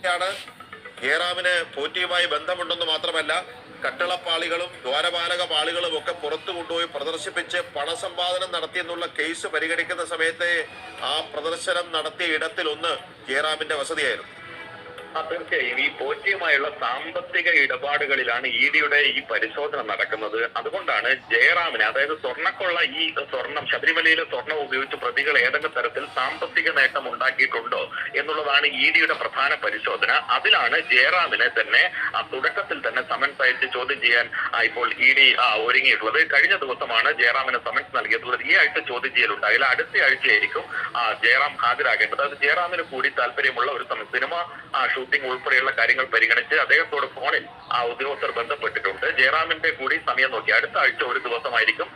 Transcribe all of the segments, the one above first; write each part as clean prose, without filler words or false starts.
ാണ് ജയറാമിന് പോറ്റിയുമായി ബന്ധമുണ്ടെന്ന് മാത്രമല്ല കട്ടിളപ്പാളികളും ദ്വാരപാലക പാളികളും ഒക്കെ പുറത്തു കൊണ്ടുപോയി പ്രദർശിപ്പിച്ച് പണസമ്പാദനം നടത്തിയെന്നുള്ള കേസ് പരിഗണിക്കുന്ന സമയത്ത് ആ പ്രദർശനം നടത്തിയ ഇടത്തിൽ ഒന്ന് ജയറാമിന്റെ വസതിയായിരുന്നു. തീർച്ചയായും ഈ പോറ്റിയുമായുള്ള സാമ്പത്തിക ഇടപാടുകളിലാണ് ഇഡിയുടെ ഈ പരിശോധന നടക്കുന്നത്. അതുകൊണ്ടാണ് ജയറാമിന്, അതായത് സ്വർണ്ണക്കൊള്ള, ഈ സ്വർണം, ശബരിമലയിലെ സ്വർണം ഉപയോഗിച്ച് പ്രതികൾ ഏതെങ്കിലും തരത്തിൽ സാമ്പത്തിക നേട്ടം ഉണ്ടാക്കിയിട്ടുണ്ടോ എന്നുള്ളതാണ് ഇഡിയുടെ പ്രധാന പരിശോധന. അതിലാണ് ജയറാമിനെ തന്നെ തുടക്കത്തിൽ തന്നെ സമൻസ് അയച്ച് ചോദ്യം ചെയ്യാൻ ഇപ്പോൾ ഇഡി ഒരുങ്ങിയിട്ടുള്ളത്. കഴിഞ്ഞ ദിവസമാണ് ജയറാമിന് സമൻസ് നൽകിയിട്ടുള്ളത്. ഈ ആഴ്ച ചോദ്യം ചെയ്യലുണ്ടാകില്ല, അടുത്ത ആഴ്ചയായിരിക്കും ജയറാം ഹാജരാകേണ്ടത്. അത് ജയറാമിന് കൂടി താല്പര്യമുള്ള ഒരു സിനിമ ഷൂട്ടിംഗ് ഉൾപ്പെടെയുള്ള കാര്യങ്ങൾ പരിഗണിച്ച് അദ്ദേഹത്തോട് ഫോണിൽ ഉദ്യോഗസ്ഥർ ബന്ധപ്പെട്ടിട്ടുണ്ട്. ജയറാമിന്റെ കൂടി സമയം നോക്കി അടുത്ത ആഴ്ച ഒരു ദിവസമായിരിക്കും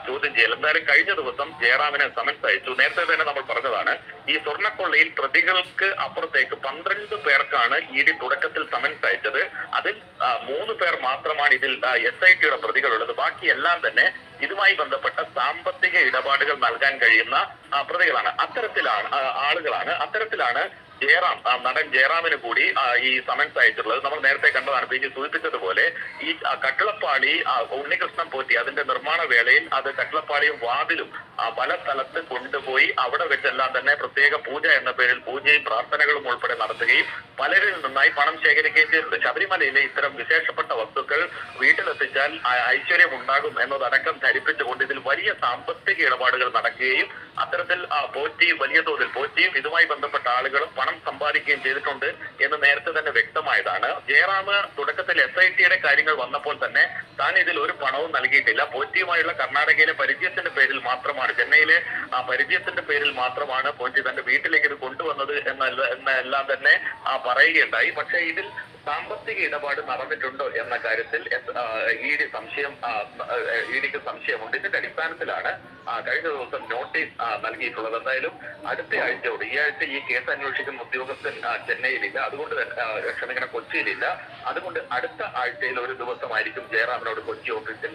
ചോദ്യം ചെയ്യൽ. എന്തായാലും കഴിഞ്ഞ ദിവസം ജയറാമിനെ സമൻസ് അയച്ചു. നേരത്തെ തന്നെ നമ്മൾ പറഞ്ഞതാണ്, ഈ സ്വർണ്ണക്കൊള്ളയിൽ പ്രതികൾക്ക് അപ്പുറത്തേക്ക് 12 പേർക്കാണ് ഇഡി തുടക്കത്തിൽ സമൻസ് അയച്ചത്. അതിൽ 3 പേർ മാത്രമാണ് ഇതിൽ SITയുടെ പ്രതികളുള്ളത്. ബാക്കി എല്ലാം തന്നെ ഇതുമായി ബന്ധപ്പെട്ട സാമ്പത്തിക ഇടപാടുകൾ നൽകാൻ കഴിയുന്ന പ്രതികളാണ്, അത്തരത്തിലാണ് നടൻ ജയറാമിന് കൂടി ഈ സമൻസ് അയച്ചിട്ടുള്ളത്. നമ്മൾ നേരത്തെ കണ്ടതാണ്, പേജ് സൂചിപ്പിച്ചതുപോലെ ഈ കട്ടിളപ്പാളി ഉണ്ണികൃഷ്ണൻ പോറ്റി അതിന്റെ നിർമ്മാണ വേളയിൽ അത് കട്ടിളപ്പാളിയും വാതിലും പല സ്ഥലത്ത് കൊണ്ടുപോയി അവിടെ വെച്ചെല്ലാം തന്നെ പ്രത്യേക പൂജ എന്ന പേരിൽ പൂജയും പ്രാർത്ഥനകളും ഉൾപ്പെടെ നടത്തുകയും പലരിൽ നിന്നായി പണം ശേഖരിക്കുകയും ചെയ്തിട്ടുണ്ട്. ശബരിമലയിലെ ഇത്തരം വിശേഷപ്പെട്ട വസ്തുക്കൾ വീട്ടിലെത്തിച്ചാൽ ഐശ്വര്യം ഉണ്ടാകും എന്നതടക്കം ധരിപ്പിച്ചുകൊണ്ട് ഇതിൽ വലിയ സാമ്പത്തിക ഇടപാടുകൾ നടക്കുകയും അത്തരത്തിൽ പോറ്റി വലിയ തോതിൽ പോറ്റിയും ഇതുമായി ബന്ധപ്പെട്ട ആളുകളും പണം സമ്പാദിക്കുകയും ചെയ്തിട്ടുണ്ട് എന്ന് നേരത്തെ തന്നെ വ്യക്തമായതാണ്. ജയറാം തുടക്കത്തിൽ SITയുടെ കാര്യങ്ങൾ വന്നപ്പോൾ തന്നെ താൻ ഇതിൽ ഒരു പണവും നൽകിയിട്ടില്ല, പോറ്റിയുമായുള്ള കർണാടകയിലെ പരിചയത്തിന്റെ പേരിൽ മാത്രമാണ്, ചെന്നൈയിലെ പരിചയത്തിന്റെ പേരിൽ മാത്രമാണ് പോറ്റി തന്റെ വീട്ടിലേക്ക് ഇത് കൊണ്ടുവന്നത് എന്നെല്ലാം തന്നെ പറയുകയുണ്ടായി. പക്ഷേ ഇതിൽ സാമ്പത്തിക ഇടപാട് നടന്നിട്ടുണ്ടോ എന്ന കാര്യത്തിൽ ഇഡിക്ക് സംശയമുണ്ട്. ഇതിന്റെ അടിസ്ഥാനത്തിലാണ് കഴിഞ്ഞ ദിവസം നോട്ടീസ് നൽകിയിട്ടുള്ളത്. എന്തായാലും അടുത്ത ആഴ്ചയോട്, ഈ ആഴ്ച ഈ കേസ് അന്വേഷിക്കുന്ന ഉദ്യോഗസ്ഥൻ ചെന്നൈയിലില്ല, അതുകൊണ്ട് കൊച്ചിയിലില്ല. അതുകൊണ്ട് അടുത്ത ആഴ്ചയിൽ ഒരു ദിവസമായിരിക്കും ജയറാമിനോട് കൊച്ചി ഓഫീസിൽ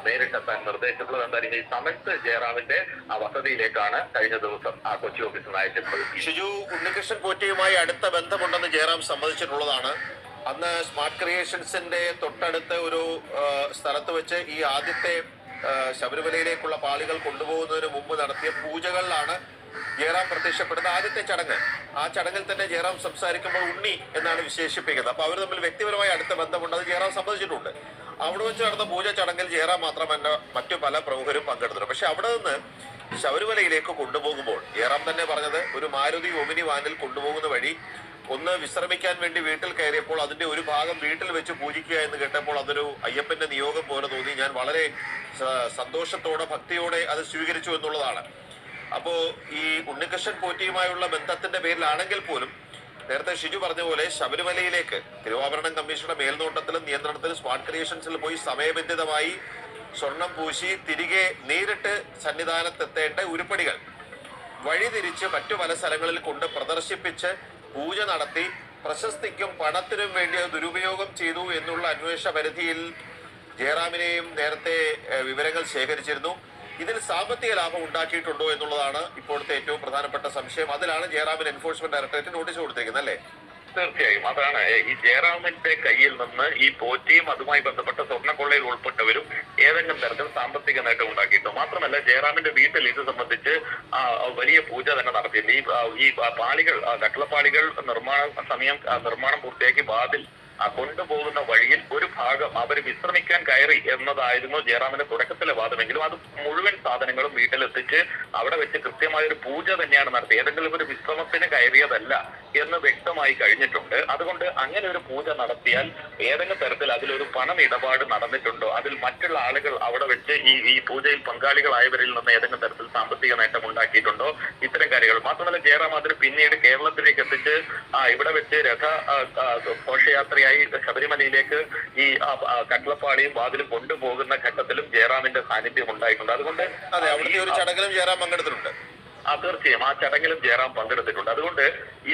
നേരിട്ടെത്താൻ നിർദ്ദേശിച്ചിട്ടുള്ളത്. എന്തായാലും ഈ സമൻസ് ജയറാമിന്റെ വസതിയിലേക്കാണ് കഴിഞ്ഞ ദിവസം കൊച്ചി ഓഫീസിൽ അയച്ചിട്ടുള്ളത്. ഷിജു, ഉണ്ണികൃഷ്ണൻ പോറ്റിയുമായി അടുത്ത ബന്ധമുണ്ടെന്ന് ജയറാം സമ്മതിച്ചിട്ടുള്ളതാണ്. അന്ന് സ്മാർട്ട് ക്രിയേഷൻസിന്റെ തൊട്ടടുത്ത് ഒരു സ്ഥലത്ത് വെച്ച് ഈ ആദ്യത്തെ ശബരിമലയിലേക്കുള്ള പാളികൾ കൊണ്ടുപോകുന്നതിന് മുമ്പ് നടത്തിയ പൂജകളിലാണ് ജയറാം പ്രത്യക്ഷപ്പെടുന്ന ആദ്യത്തെ ചടങ്ങ്. ആ ചടങ്ങിൽ തന്നെ ജയറാം സംസാരിക്കുമ്പോൾ ഉണ്ണി എന്നാണ് വിശേഷിപ്പിക്കുന്നത്. അപ്പൊ അവർ തമ്മിൽ വ്യക്തിപരമായി അടുത്ത ബന്ധമുണ്ടെന്ന് ജയറാം സമ്മതിച്ചിട്ടുണ്ട്. അവിടെ വെച്ച് നടന്ന പൂജ ചടങ്ങിൽ ജയറാം മാത്രമല്ല മറ്റു പല പ്രമുഖരും പങ്കെടുത്തിട്ടുണ്ട്. പക്ഷെ അവിടെ നിന്ന് ശബരിമലയിലേക്ക് കൊണ്ടുപോകുമ്പോൾ ജയറാം തന്നെ പറഞ്ഞത്, ഒരു മാരുതി ഒമിനി വാനിൽ കൊണ്ടുപോകുന്ന വഴി ഒന്ന് വിശ്രമിക്കാൻ വേണ്ടി വീട്ടിൽ കയറിയപ്പോൾ അതിന്റെ ഒരു ഭാഗം വീട്ടിൽ വെച്ച് പൂജിക്കുക എന്ന് കേട്ടപ്പോൾ അതൊരു അയ്യപ്പന്റെ നിയോഗം പോലെ തോന്നി. ഞാൻ വളരെ സന്തോഷത്തോടെ ഭക്തിയോടെ അത് സ്വീകരിച്ചു എന്നുള്ളതാണ്. അപ്പോ ഈ ഉണ്ണികൃഷ്ണൻ പോറ്റിയുമായുള്ള ബന്ധത്തിന്റെ പേരിലാണെങ്കിൽ പോലും നേരത്തെ ഷിജു പറഞ്ഞ പോലെ ശബരിമലയിലേക്ക് തിരുവാഭരണം കമ്മീഷന്റെ മേൽനോട്ടത്തിലും നിയന്ത്രണത്തിലും സ്മാർട്ട് ക്രിയേഷൻസിൽ പോയി സമയബന്ധിതമായി സ്വർണം പൂശി തിരികെ നേരിട്ട് സന്നിധാനത്തെത്തേണ്ട ഉരുപ്പടികൾ വഴിതിരിച്ച് മറ്റു പല സ്ഥലങ്ങളിൽ കൊണ്ട് പ്രദർശിപ്പിച്ച് പൂജ നടത്തി പ്രശസ്തിക്കും പണത്തിനും വേണ്ടി ദുരുപയോഗം ചെയ്തു എന്നുള്ള അന്വേഷണ പരിധിയിൽ ജയറാമിനെയും നേരത്തെ വിവരങ്ങൾ ശേഖരിച്ചിരുന്നു. ഇതിൽ സാമ്പത്തിക ലാഭം ഉണ്ടാക്കിയിട്ടുണ്ടോ എന്നുള്ളതാണ് ഇപ്പോഴത്തെ ഏറ്റവും പ്രധാനപ്പെട്ട സംശയം. അതിലാണ് ജയറാമിന് എൻഫോഴ്സ്മെന്റ് ഡയറക്ടറേറ്റ് നോട്ടീസ് കൊടുത്തിരിക്കുന്നത്, അല്ലേ? തീർച്ചയായും അതാണ്. ഈ ജയറാമിന്റെ കയ്യിൽ നിന്ന് ഈ പോറ്റിയും അതുമായി ബന്ധപ്പെട്ട സ്വർണ്ണക്കൊള്ളയിൽ ഉൾപ്പെട്ടവരും ഏതെങ്കിലും തരത്തിൽ സാമ്പത്തിക നേട്ടം ഉണ്ടാക്കിയിട്ടു. മാത്രമല്ല ജയറാമിന്റെ വീട്ടിൽ ഇത് സംബന്ധിച്ച് വലിയ പൂജ തന്നെ നടത്തിയിട്ടുണ്ട്. ഈ പാളികൾ, കട്ടിളപ്പാളികൾ നിർമ്മാണം പൂർത്തിയാക്കി വാതിൽ കൊണ്ടുപോകുന്ന വഴിയിൽ ഒരു ഭാഗം അവർ വിശ്രമിക്കാൻ കയറി എന്നതായിരുന്നു ജയറാമിന്റെ തുടക്കത്തിലെ വാദമെങ്കിലും അത് മുഴുവൻ സാധനങ്ങളും വീട്ടിലെത്തിച്ച് അവിടെ വെച്ച് കൃത്യമായ ഒരു പൂജ തന്നെയാണ് നടത്തിയത്. ഏതെങ്കിലും ഒരു വിശ്രമത്തിന് കയറിയതല്ല എന്ന് വ്യക്തമായി കഴിഞ്ഞിട്ടുണ്ട്. അതുകൊണ്ട് അങ്ങനെ ഒരു പൂജ നടത്തിയാൽ ഏതെങ്കിലും തരത്തിൽ അതിലൊരു പണം ഇടപാട് നടന്നിട്ടുണ്ടോ, അതിൽ മറ്റുള്ള ആളുകൾ അവിടെ വെച്ച് ഈ പൂജയിൽ പങ്കാളികളായവരിൽ നിന്ന് ഏതെങ്കിലും തരത്തിൽ സാമ്പത്തിക നേട്ടം ഉണ്ടാക്കിയിട്ടുണ്ടോ, ഇത്തരം കാര്യങ്ങൾ. മാത്രമല്ല ജയറാം അതിന് പിന്നീട് കേരളത്തിലേക്ക് എത്തിച്ച് ഇവിടെ വെച്ച് ഘോഷയാത്രയായി ശബരിമലയിലേക്ക് ഈ കട്ടിളപ്പാളിയും വാതിലും കൊണ്ടുപോകുന്ന ഘട്ടത്തിലും ജയറാമിന്റെ സാന്നിധ്യം ഉണ്ടായിട്ടുണ്ട്. അതുകൊണ്ട് അവിടുത്തെ ഒരു ചടങ്ങിലും ജയറാം പങ്കെടുത്തിട്ടുണ്ട്. തീർച്ചയായും ആ ചടങ്ങിലും ജയറാം പങ്കെടുത്തിട്ടുണ്ട്. അതുകൊണ്ട്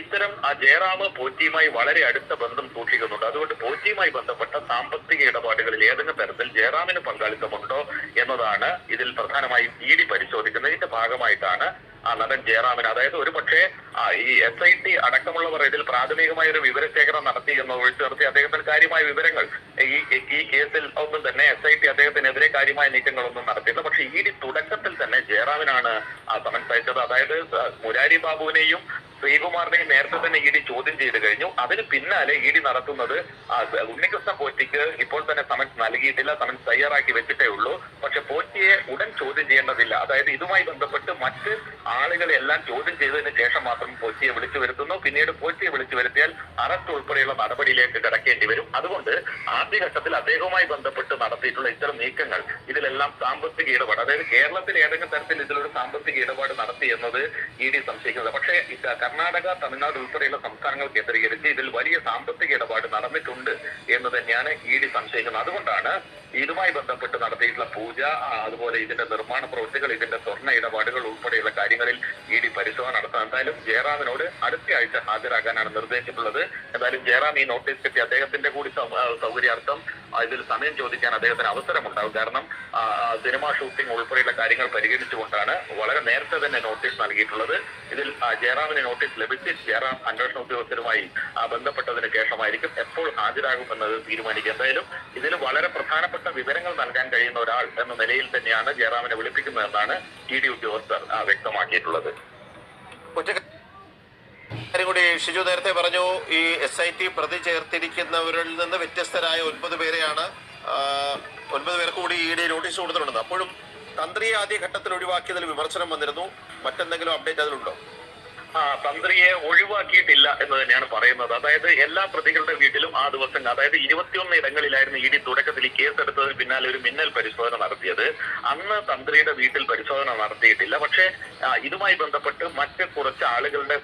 ഇത്തരം ജയറാം പോറ്റിയുമായി വളരെ അടുത്ത ബന്ധം സൂക്ഷിക്കുന്നുണ്ട്. അതുകൊണ്ട് പോറ്റിയുമായി ബന്ധപ്പെട്ട സാമ്പത്തിക ഇടപാടുകളിൽ ഏതെങ്കിലും തരത്തിൽ ജയറാമിന് പങ്കാളിത്തമുണ്ടോ എന്നതാണ് ഇതിൽ പ്രധാനമായും ഇഡി പരിശോധിക്കുന്നത്. ഇതിന്റെ ഭാഗമായിട്ടാണ് നടൻ ജയറാമിന്. അതായത് ഒരു പക്ഷേ ഈ SIT അടക്കമുള്ളവർ ഇതിൽ പ്രാഥമികമായ ഒരു വിവരശേഖരണം നടത്തി എന്ന് ഒഴിച്ചു നിർത്തി അദ്ദേഹത്തിന് കാര്യമായ വിവരങ്ങൾ ഈ കേസിൽ ഒന്നും തന്നെ SIT അദ്ദേഹത്തിനെതിരെ കാര്യമായ നീക്കങ്ങളൊന്നും നടത്തിയില്ല. പക്ഷെ ED തുടക്കത്തിൽ തന്നെ ജയറാമിനാണ് സമൻസ് അയച്ചത്. അതായത് മുരാരി ബാബുവിനെയും ശ്രീകുമാറിനെയും നേരത്തെ തന്നെ ED ചോദ്യം ചെയ്ത് കഴിഞ്ഞു. അതിന് പിന്നാലെ ED നടത്തുന്നത് ഉണ്ണികൃഷ്ണൻ പോറ്റിക്ക് ഇപ്പോൾ തന്നെ സമൻസ് നൽകിയിട്ടില്ല, സമൻസ് തയ്യാറാക്കി വെച്ചിട്ടേ ഉള്ളൂ. പക്ഷെ പോറ്റിയെ ഉടൻ ചോദ്യം ചെയ്യേണ്ടതില്ല. അതായത് ഇതുമായി ബന്ധപ്പെട്ട് മറ്റ് ആളുകളെ എല്ലാം ചോദ്യം ചെയ്തതിന് ശേഷം മാത്രം പോറ്റിയെ വിളിച്ചു വരുത്തുന്നു. പിന്നീട് പോറ്റിയെ വിളിച്ചു വരുത്തിയാൽ അറസ്റ്റ് ഉൾപ്പെടെയുള്ള നടപടിയിലേക്ക് കിടക്കേണ്ടി വരും. അതുകൊണ്ട് ആദ്യഘട്ടത്തിൽ അദ്ദേഹവുമായി ബന്ധപ്പെട്ട് നടത്തിയിട്ടുള്ള ഇത്തരം നീക്കങ്ങൾ ഇതിലെല്ലാം സാമ്പത്തിക ഇടപാട്, അതായത് കേരളത്തിൽ ഏതെങ്കിലും തരത്തിൽ ഇതിലൊരു സാമ്പത്തിക ഇടപാട് നടത്തി എന്നത് ED സംശയിക്കുന്നത്. പക്ഷേ കർണാടക, തമിഴ്നാട് ഉൾപ്പെടെയുള്ള സംസ്ഥാനങ്ങൾ കേന്ദ്രീകരിച്ച് ഇതിൽ വലിയ സാമ്പത്തിക ഇടപാട് നടന്നിട്ടുണ്ട് എന്ന് തന്നെയാണ് ED സംശയിക്കുന്നത്. അതുകൊണ്ടാണ് ഇതുമായി ബന്ധപ്പെട്ട് നടത്തിയിട്ടുള്ള പൂജ, അതുപോലെ ഇതിന്റെ നിർമ്മാണ പ്രവൃത്തികൾ, ഇതിന്റെ സ്വർണ്ണ ഇടപാടുകൾ ഉൾപ്പെടെയുള്ള കാര്യങ്ങളിൽ ED പരിശോധന നടത്താൻ എന്തായാലും ജയറാമിനോട് അടുത്ത ആഴ്ച ഹാജരാകാനാണ് നിർദ്ദേശിച്ചിട്ടുള്ളത്. എന്തായാലും ജയറാം ഈ നോട്ടീസ് കിട്ടി അദ്ദേഹത്തിന്റെ കൂടി സൗകര്യാർത്ഥം ഇതിൽ സമയം ചോദിക്കാൻ അദ്ദേഹത്തിന് അവസരമുണ്ടാകും. കാരണം സിനിമ ഷൂട്ടിംഗ് ഉൾപ്പെടെയുള്ള കാര്യങ്ങൾ പരിഗണിച്ചുകൊണ്ടാണ് വളരെ നേരത്തെ തന്നെ നോട്ടീസ് നൽകിയിട്ടുള്ളത്. ഇതിൽ ജയറാമിന് നോട്ടീസ് ലഭിച്ച് ജയറാം അന്വേഷണ ഉദ്യോഗസ്ഥരുമായി ബന്ധപ്പെട്ടതിന് ശേഷമായിരിക്കും എപ്പോൾ ഹാജരാകുമെന്നത് തീരുമാനിക്കുക. എന്തായാലും ഇതിൽ വളരെ പ്രധാനപ്പെട്ട വിവരങ്ങൾ നൽകാൻ കഴിയുന്ന ഒരാൾ എന്ന നിലയിൽ തന്നെയാണ് ജയറാമിനെ വിളിപ്പിക്കുന്നതെന്നാണ് ED ഉദ്യോഗസ്ഥർ വ്യക്തമാക്കിയിട്ടുള്ളത്. കാര്യം കൂടി ഷിജു നേരത്തെ പറഞ്ഞു, ഈ SIT പ്രതി ചേർത്തിരിക്കുന്നവരിൽ നിന്ന് വ്യത്യസ്തരായ 9 പേരെയാണ് 9 പേർക്ക് കൂടി ED നോട്ടീസ് കൊടുത്തിട്ടുണ്ട്. അപ്പോഴും തന്ത്രിയെ ആദ്യ ഘട്ടത്തിൽ ഒഴിവാക്കിയതിൽ വിമർശനം വന്നിരുന്നു. മറ്റെന്തെങ്കിലും അപ്ഡേറ്റ് അതിലുണ്ടോ? തന്ത്രിയെ ഒഴിവാക്കിയിട്ടില്ല എന്ന് തന്നെയാണ് പറയുന്നത്. അതായത് എല്ലാ പ്രതികളുടെ വീട്ടിലും ആ ദിവസം, അതായത് 21 ഇടങ്ങളിലായിരുന്നു ED തുടക്കത്തിൽ ഈ കേസ് എടുത്തതിന് പിന്നാലെ ഒരു മിന്നൽ പരിശോധന നടത്തിയത്. അന്ന് തന്ത്രിയുടെ വീട്ടിൽ പരിശോധന നടത്തിയിട്ടില്ല. പക്ഷേ ഇതുമായി ബന്ധപ്പെട്ട് മറ്റ് കുറച്ച് ആളുകളുടെ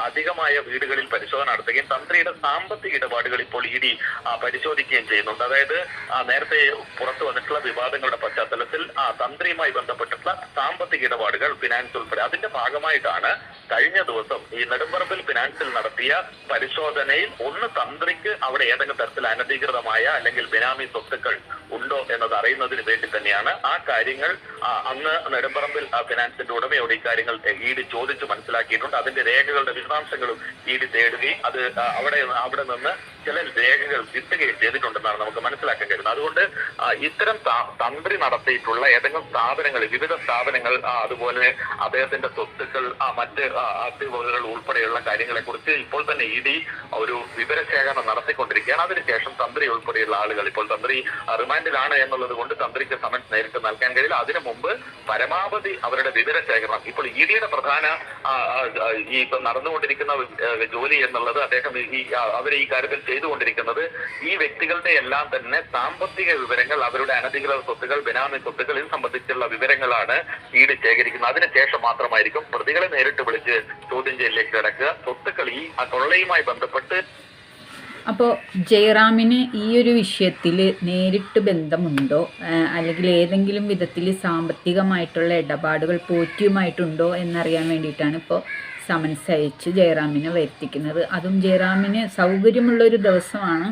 അധികമായ വീടുകളിൽ പരിശോധന നടത്തുകയും തന്ത്രിയുടെ സാമ്പത്തിക ഇടപാടുകൾ ഇപ്പോൾ ED പരിശോധിക്കുകയും ചെയ്യുന്നുണ്ട്. അതായത് നേരത്തെ പുറത്തു വന്നിട്ടുള്ള വിവാദങ്ങളുടെ പശ്ചാത്തലത്തിൽ തന്ത്രിയുമായി ബന്ധപ്പെട്ടിട്ടുള്ള സാമ്പത്തിക ഇടപാടുകൾ, ഫിനാൻസ് ഉൾപ്പെടെ അതിന്റെ ഭാഗമായിട്ടാണ് കഴിഞ്ഞ ദിവസം ഈ നെടുമ്പറമ്പിൽ ഫിനാൻസിൽ നടത്തിയ പരിശോധനയിൽ തന്ത്രിക്ക് അവിടെ ഏതെങ്കിലും തരത്തിൽ അനധികൃതമായ അല്ലെങ്കിൽ ബിനാമി സ്വത്തുക്കൾ ഉണ്ടോ എന്നത് അറിയുന്നതിന് വേണ്ടി തന്നെയാണ് ആ കാര്യങ്ങൾ അന്ന് നെടുമ്പറമ്പിൽ ഫിനാൻസിന്റെ ഉടമയോട് ഈ കാര്യങ്ങൾ ED ചോദിച്ച് മനസ്സിലാക്കിയിട്ടുണ്ട്. അതിന്റെ രേഖകളുടെ വിശദാംശങ്ങളും ED തേടുകയും അത് അവിടെ നിന്ന് ചില രേഖകൾ കിട്ടുകയും ചെയ്തിട്ടുണ്ടെന്നാണ് നമുക്ക് മനസ്സിലാക്കാൻ കഴിയുന്നത്. അതുകൊണ്ട് ഇത്തരം തന്ത്രി നടത്തിയിട്ടുള്ള ഏതെങ്കിലും സ്ഥാപനങ്ങൾ, വിവിധ സ്ഥാപനങ്ങൾ, അതുപോലെ അദ്ദേഹത്തിന്റെ സ്വത്തുക്കൾ, മറ്റ് ആക്ടിവുകൾ ഉൾപ്പെടെയുള്ള കാര്യങ്ങളെ കുറിച്ച് ഇപ്പോൾ തന്നെ ED ഒരു വിവരശേഖരണം നടത്തിക്കൊണ്ടിരിക്കുകയാണ്. അതിനുശേഷം തന്ത്രി ഉൾപ്പെടെയുള്ള ആളുകൾ, ഇപ്പോൾ തന്ത്രി റിമാൻഡിലാണ് എന്നുള്ളത് കൊണ്ട് തന്ത്രിക്ക് സമൻസ് നേരിട്ട് നൽകാൻ കഴിയില്ല. അതിനു മുമ്പ് പരമാവധി അവരുടെ വിവരശേഖരണം, ഇപ്പോൾ EDയുടെ പ്രധാന ഈ നടന്നുകൊണ്ടിരിക്കുന്ന ജോലി എന്നുള്ളത് അവർ ഈ കാര്യത്തിൽ ചെയ്തുകൊണ്ടിരിക്കുന്നത് ഈ വ്യക്തികളുടെ എല്ലാം തന്നെ സാമ്പത്തിക വിവരങ്ങൾ, അവരുടെ അനധികൃത സ്വത്തുകൾ, ബിനാമി സ്വത്തുകൾ, ഇത് സംബന്ധിച്ചുള്ള വിവരങ്ങളാണ് ED ശേഖരിക്കുന്നത്. അതിനുശേഷം മാത്രമായിരിക്കും പ്രതികളെ നേരിട്ട് വിളിച്ച് ചോദ്യം ചെയ്യലിലേക്ക് കിടക്കുക. സ്വത്തുക്കൾ ഈ കൊള്ളയുമായി ബന്ധപ്പെട്ട്. അപ്പോൾ ജയറാമിന് ഈ ഒരു വിഷയത്തിൽ നേരിട്ട് ബന്ധമുണ്ടോ, അല്ലെങ്കിൽ ഏതെങ്കിലും വിധത്തിൽ സാമ്പത്തികമായിട്ടുള്ള ഇടപാടുകൾ പോറ്റിയുമായിട്ടുണ്ടോ എന്നറിയാൻ വേണ്ടിയിട്ടാണ് ഇപ്പോൾ സമൻസ് അയച്ച് ജയറാമിനെ വരുത്തിക്കുന്നത്. അതും ജയറാമിന് സൗകര്യമുള്ളൊരു ദിവസമാണ്.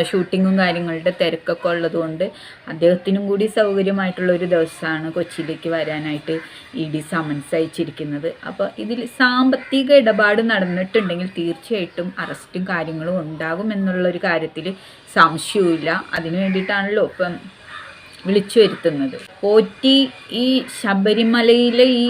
ഷൂട്ടിങ്ങും കാര്യങ്ങളുടെ തിരക്കൊക്കെ ഉള്ളതുകൊണ്ട് അദ്ദേഹത്തിനും കൂടി സൗകര്യമായിട്ടുള്ളൊരു ദിവസമാണ് കൊച്ചിയിലേക്ക് വരാനായിട്ട് ED സമൻസ് അയച്ചിരിക്കുന്നത്. അപ്പോൾ ഇതിൽ സാമ്പത്തിക ഇടപാട് നടന്നിട്ടുണ്ടെങ്കിൽ തീർച്ചയായിട്ടും അറസ്റ്റും കാര്യങ്ങളും ഉണ്ടാകും എന്നുള്ളൊരു കാര്യത്തിൽ സംശയവുമില്ല. അതിനു വേണ്ടിയിട്ടാണല്ലോ ഇപ്പം വിളിച്ചു വരുത്തുന്നത്. പോറ്റി ഈ ശബരിമലയിലെ ഈ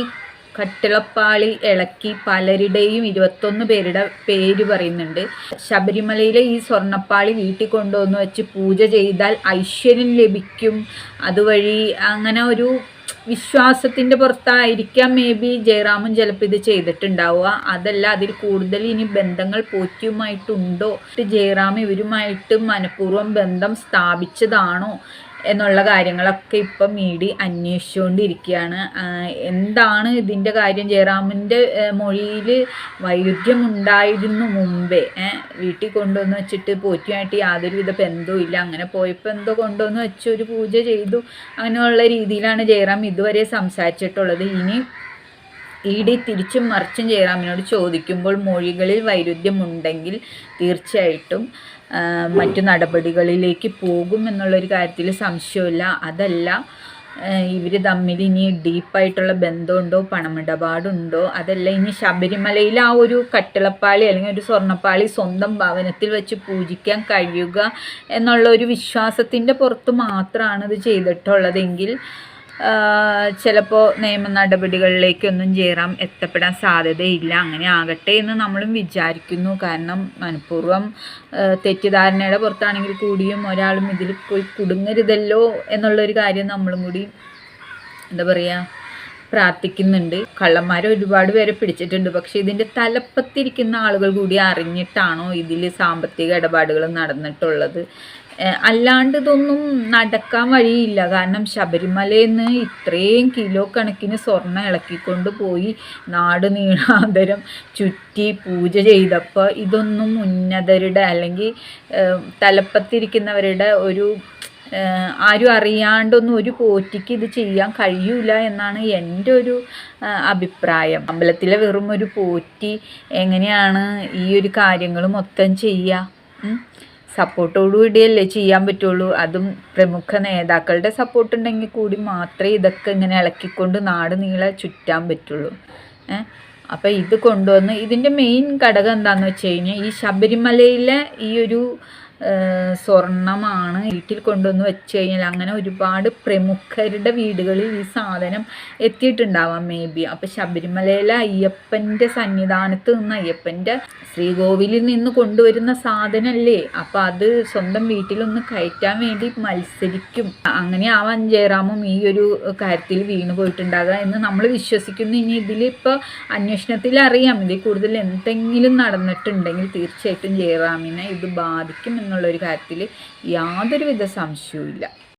കട്ടിളപ്പാളി ഇളക്കി പലരുടെയും 21 പേരുടെ പേര് പറയുന്നുണ്ട്. ശബരിമലയിലെ ഈ സ്വർണ്ണപ്പാളി വീട്ടിൽ കൊണ്ടുവന്ന് വെച്ച് പൂജ ചെയ്താൽ ഐശ്വര്യം ലഭിക്കും, അതുവഴി അങ്ങനെ ഒരു വിശ്വാസത്തിൻ്റെ പുറത്തായിരിക്കാം മേ ബി ജയറാമും ചിലപ്പോൾ ഇത് ചെയ്തിട്ടുണ്ടാവുക. അതല്ല, അതിൽ കൂടുതൽ ഇനി ബന്ധങ്ങൾ പോറ്റിയുമായിട്ടുണ്ടോ, ജയറാം ഇവരുമായിട്ട് മനഃപൂർവ്വം ബന്ധം സ്ഥാപിച്ചതാണോ എന്നുള്ള കാര്യങ്ങളൊക്കെ ഇപ്പം ED അന്വേഷിച്ചുകൊണ്ടിരിക്കുകയാണ്. എന്താണ് ഇതിൻ്റെ കാര്യം? ജയറാമിൻ്റെ മൊഴിയിൽ വൈരുദ്ധ്യമുണ്ടായിരുന്നു മുമ്പേ. വീട്ടിൽ കൊണ്ടുവന്ന് വെച്ചിട്ട് പോറ്റിയുമായിട്ട് യാതൊരുവിധ ബന്ധവും ഇല്ല, അങ്ങനെ പോയപ്പോൾ എന്തോ കൊണ്ടുവന്ന് വെച്ച് ഒരു പൂജ ചെയ്തു, അങ്ങനെയുള്ള രീതിയിലാണ് ജയറാം ഇതുവരെ സംസാരിച്ചിട്ടുള്ളത്. ഇനി ED തിരിച്ചും മറിച്ചും ജയറാമിനോട് ചോദിക്കുമ്പോൾ മൊഴികളിൽ വൈരുദ്ധ്യമുണ്ടെങ്കിൽ തീർച്ചയായിട്ടും മറ്റു നടപടികളിലേക്ക് പോകും എന്നുള്ളൊരു കാര്യത്തിൽ സംശയമില്ല. അതല്ല, ഇവർ തമ്മിൽ ഇനി ഡീപ്പായിട്ടുള്ള ബന്ധമുണ്ടോ, പണമിടപാടുണ്ടോ, അതല്ല ഇനി ശബരിമലയിൽ ആ ഒരു കട്ടിളപ്പാളി അല്ലെങ്കിൽ ഒരു സ്വർണ്ണപ്പാളി സ്വന്തം ഭവനത്തിൽ വെച്ച് പൂജിക്കാൻ കഴിയുക എന്നുള്ള ഒരു വിശ്വാസത്തിൻ്റെ പുറത്ത് മാത്രമാണ് ഇത് ചെയ്തിട്ടുള്ളതെങ്കിൽ ചിലപ്പോൾ നിയമ നടപടികളിലേക്കൊന്നും ജയറാം എത്തപ്പെടാൻ സാധ്യതയില്ല. അങ്ങനെ ആകട്ടെ എന്ന് നമ്മളും വിചാരിക്കുന്നു. കാരണം മനഃപൂർവ്വം തെറ്റിദ്ധാരണയുടെ പുറത്താണെങ്കിൽ കൂടിയും ഒരാളും ഇതിൽ പോയി കുടുങ്ങരുതല്ലോ എന്നുള്ളൊരു കാര്യം നമ്മളും കൂടി എന്താ പറയുക പ്രാർത്ഥിക്കുന്നുണ്ട്. കള്ളന്മാരെ ഒരുപാട് പേരെ പിടിച്ചിട്ടുണ്ട്. പക്ഷേ ഇതിൻ്റെ തലപ്പത്തിരിക്കുന്ന ആളുകൾ കൂടി അറിഞ്ഞിട്ടാണോ ഇതിൽ സാമ്പത്തിക ഇടപാടുകൾ നടന്നിട്ടുള്ളത്? അല്ലാണ്ട് ഇതൊന്നും നടക്കാൻ വഴിയില്ല. കാരണം ശബരിമലയിൽ നിന്ന് ഇത്രയും കിലോ കണക്കിന് സ്വർണ്ണം ഇളക്കിക്കൊണ്ട് പോയി നാട് നീളാന്തരം ചുറ്റി പൂജ ചെയ്തപ്പോൾ ഇതൊന്നും ഉന്നതരുടെ അല്ലെങ്കിൽ തലപ്പത്തിരിക്കുന്നവരുടെ ഒരു ആരും അറിയാണ്ടൊന്നും ഒരു പോറ്റിക്ക് ഇത് ചെയ്യാൻ കഴിയൂല എന്നാണ് എൻ്റെ ഒരു അഭിപ്രായം. അമ്പലത്തിലെ വെറും ഒരു പോറ്റി എങ്ങനെയാണ് ഈ ഒരു കാര്യങ്ങൾ മൊത്തം ചെയ്യുക? സപ്പോർട്ടോടുകൂടിയല്ലേ ചെയ്യാൻ പറ്റുള്ളൂ. അതും പ്രമുഖ നേതാക്കളുടെ സപ്പോർട്ട് ഉണ്ടെങ്കിൽ കൂടി മാത്രമേ ഇതൊക്കെ ഇങ്ങനെ ഇളക്കിക്കൊണ്ട് നാട് നീളെ ചുറ്റാൻ പറ്റുള്ളൂ. അപ്പം ഇത് കൊണ്ടുവന്ന് ഇതിൻ്റെ മെയിൻ ഘടകം എന്താണെന്ന് വെച്ച് കഴിഞ്ഞാൽ ഈ ശബരിമലയിലെ ഈ ഒരു സ്വർണ്ണമാണ് വീട്ടിൽ കൊണ്ടുവന്ന് വെച്ച് കഴിഞ്ഞാൽ അങ്ങനെ ഒരുപാട് പ്രമുഖരുടെ വീടുകളിൽ ഈ സാധനം എത്തിയിട്ടുണ്ടാവാം മേ ബി. അപ്പം ശബരിമലയിലെ അയ്യപ്പൻ്റെ സന്നിധാനത്ത് നിന്ന് അയ്യപ്പൻ്റെ ശ്രീകോവിലിൽ നിന്ന് കൊണ്ടുവരുന്ന സാധനമല്ലേ. അപ്പം അത് സ്വന്തം വീട്ടിലൊന്ന് കയറ്റാൻ വേണ്ടി മത്സരിക്കും. അങ്ങനെ ആവാൻ ജയറാമും ഈ ഒരു കാര്യത്തിൽ വീണു പോയിട്ടുണ്ടാകുക എന്ന് നമ്മൾ വിശ്വസിക്കുന്നു. ഇനി ഇതിലിപ്പോൾ അന്വേഷണത്തിൽ അറിയാം ഇതിൽ കൂടുതൽ എന്തെങ്കിലും നടന്നിട്ടുണ്ടെങ്കിൽ തീർച്ചയായിട്ടും ജയറാമിനെ ഇത് ബാധിക്കും എന്നുള്ളൊരു കാര്യത്തിൽ യാതൊരുവിധ സംശയവും ഇല്ല.